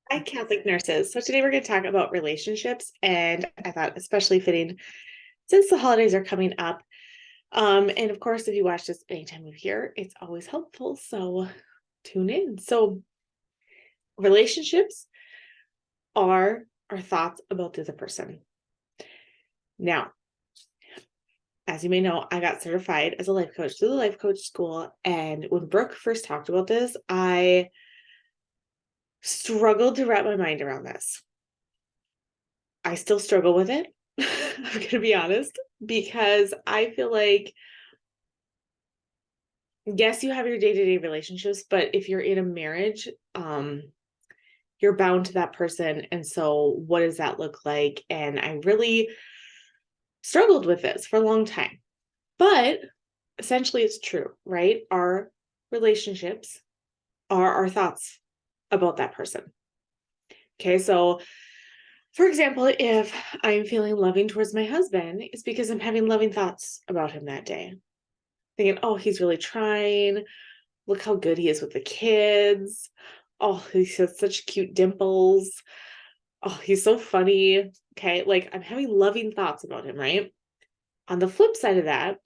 Hi, Catholic nurses. So today we're going to talk about relationships, and I thought especially fitting since the holidays are coming up. And of course, if you watch this anytime of year, it's always helpful. So tune in. So relationships are our thoughts about the other person. Now, as you may know, I got certified as a life coach through the life coach school. And when Brooke first talked about this, I struggled to wrap my mind around this. I still struggle with it. I'm going to be honest, because I feel like, yes, you have your day-to-day relationships, but if you're in a marriage, you're bound to that person. And so what does that look like? And I really struggled with this for a long time. But essentially it's true, right? Our relationships are our thoughts about that person. Okay, so for example, if I'm feeling loving towards my husband, it's because I'm having loving thoughts about him that day. Thinking, oh, he's really trying. Look how good he is with the kids. Oh, he has such cute dimples. Oh, he's so funny. Okay. Like I'm having loving thoughts about him, right? On the flip side of that,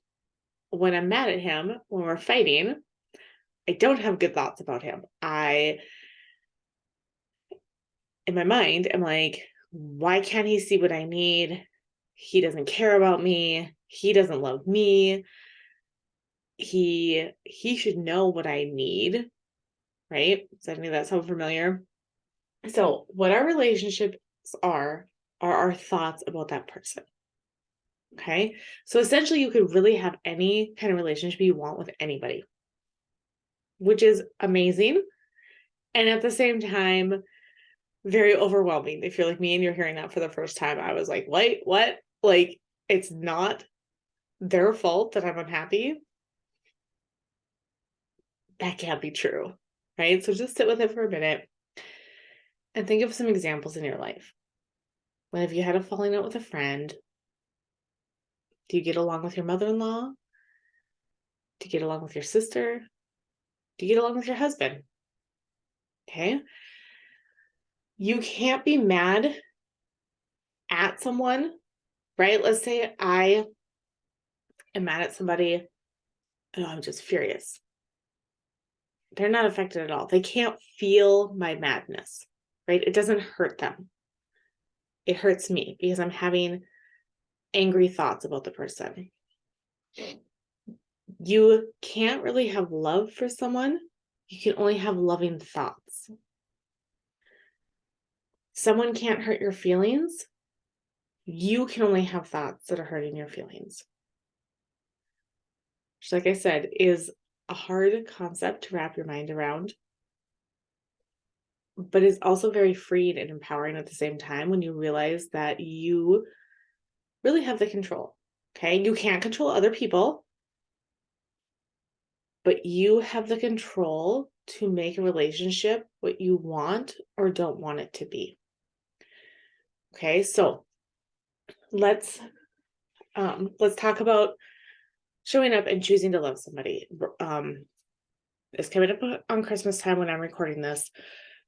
when I'm mad at him, when we're fighting, I don't have good thoughts about him. In my mind, I'm like, why can't he see what I need? He doesn't care about me. He doesn't love me. He should know what I need, right? Does any of that sound familiar? So, what our relationships are our thoughts about that person. Okay. So, essentially, you could really have any kind of relationship you want with anybody, which is amazing. And at the same time, very overwhelming. If you're like me and you're hearing that for the first time, I was like, wait, what? Like, it's not their fault that I'm unhappy. That can't be true. Right. So, just sit with it for a minute and think of some examples in your life. When have you had a falling out with a friend? Do you get along with your mother in law? Do you get along with your sister? Do you get along with your husband? Okay. You can't be mad at someone, right? Let's say I am mad at somebody and I'm just furious. They're not affected at all. They can't feel my madness, right? It doesn't hurt them. It hurts me because I'm having angry thoughts about the person. You can't really have love for someone. You can only have loving thoughts. Someone can't hurt your feelings. You can only have thoughts that are hurting your feelings. Which, like I said, is a hard concept to wrap your mind around, but is also very freeing and empowering at the same time when you realize that you really have the control. Okay. You can't control other people, but you have the control to make a relationship what you want or don't want it to be. Okay. So let's let's talk about showing up and choosing to love somebody. It's coming up on Christmas time when I'm recording this.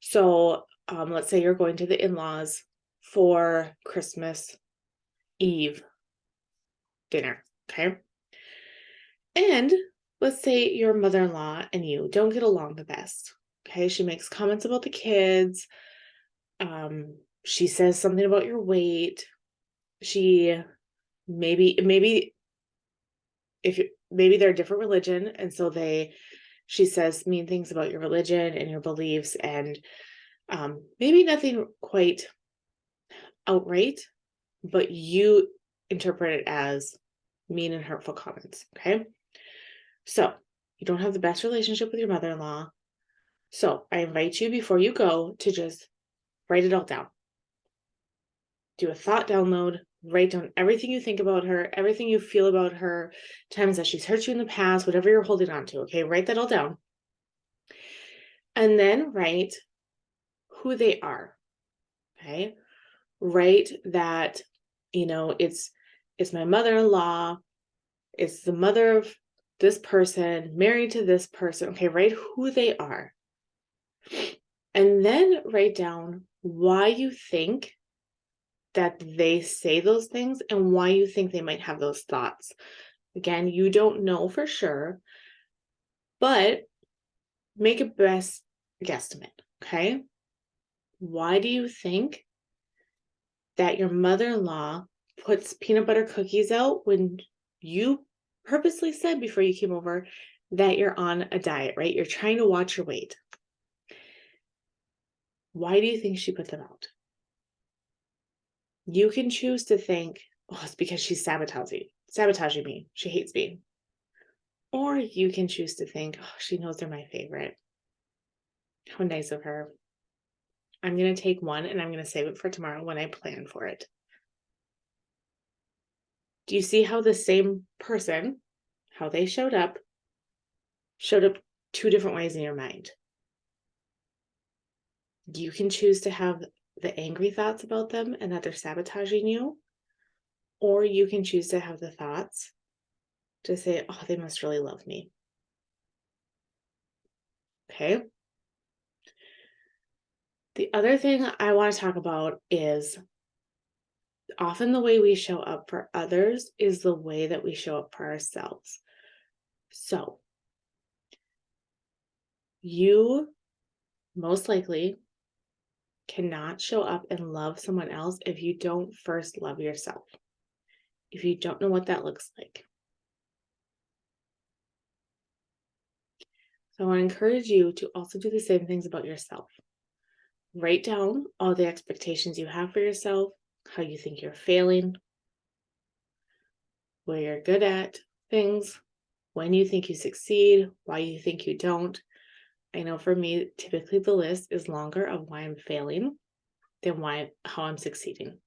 So let's say you're going to the in-laws for Christmas Eve dinner. Okay. And let's say your mother-in-law and you don't get along the best. Okay. She makes comments about the kids. She says something about your weight. She maybe if you, maybe they're a different religion, and so she says mean things about your religion and your beliefs, and maybe nothing quite outright, but you interpret it as mean and hurtful comments. Okay. So you don't have the best relationship with your mother in law. So I invite you before you go to just write it all down. Do a thought download, write down everything you think about her, everything you feel about her, times that she's hurt you in the past, whatever you're holding on to. Okay. Write that all down. And then write who they are. Okay. Write that, it's my mother-in-law. It's the mother of this person, married to this person. Okay, write who they are. And then write down why you think that they say those things and why you think they might have those thoughts. Again, you don't know for sure, but make a best guesstimate, okay? Why do you think that your mother-in-law puts peanut butter cookies out when you purposely said before you came over that you're on a diet, right? You're trying to watch your weight. Why do you think she put them out? You can choose to think, oh, it's because she's sabotaging me. She hates me. Or you can choose to think, oh, she knows they're my favorite. How nice of her. I'm going to take one and I'm going to save it for tomorrow when I plan for it. Do you see how the same person, how they showed up two different ways in your mind? You can choose to have the angry thoughts about them and that they're sabotaging you, or you can choose to have the thoughts to say, oh, they must really love me. Okay. The other thing I want to talk about is often the way we show up for others is the way that we show up for ourselves. So you most likely cannot show up and love someone else if you don't first love yourself, if you don't know what that looks like. So I want to encourage you to also do the same things about yourself. Write down all the expectations you have for yourself, how you think you're failing, where you're good at things, when you think you succeed, why you think you don't. I know for me, typically the list is longer of why I'm failing than how I'm succeeding.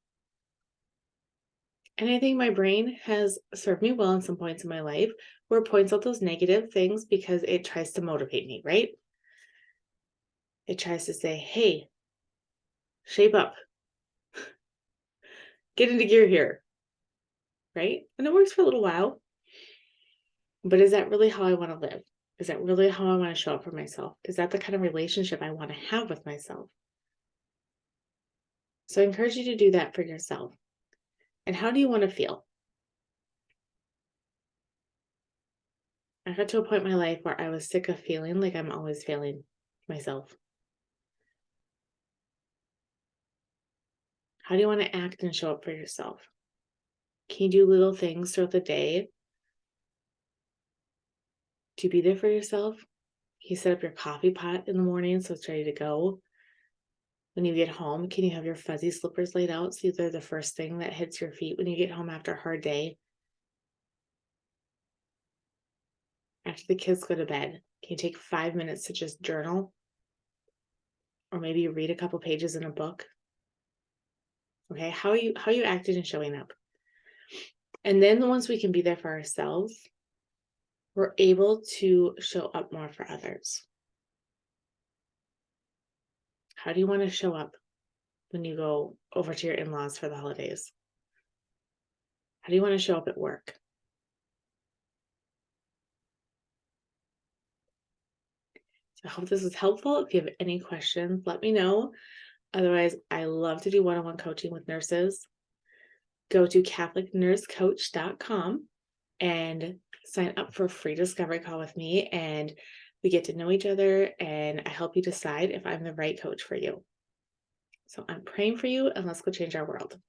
And I think my brain has served me well in some points in my life where it points out those negative things because it tries to motivate me, right? It tries to say, hey, shape up, get into gear here, right? And it works for a little while. But is that really how I want to live? Is that really how I want to show up for myself? Is that the kind of relationship I want to have with myself? So I encourage you to do that for yourself. And how do you want to feel? I got to a point in my life where I was sick of feeling like I'm always failing myself. How do you want to act and show up for yourself? Can you do little things throughout the day to be there for yourself? Can you set up your coffee pot in the morning so it's ready to go? When you get home, can you have your fuzzy slippers laid out so they're the first thing that hits your feet when you get home after a hard day? After the kids go to bed, can you take 5 minutes to just journal? Or maybe read a couple pages in a book? Okay, how are you acting and showing up? And then once we can be there for ourselves, we're able to show up more for others. How do you want to show up when you go over to your in-laws for the holidays? How do you want to show up at work? So I hope this was helpful. If you have any questions, let me know. Otherwise, I love to do one-on-one coaching with nurses. Go to CatholicNurseCoach.com and sign up for a free discovery call with me, and we get to know each other and I help you decide if I'm the right coach for you. So I'm praying for you, and let's go change our world.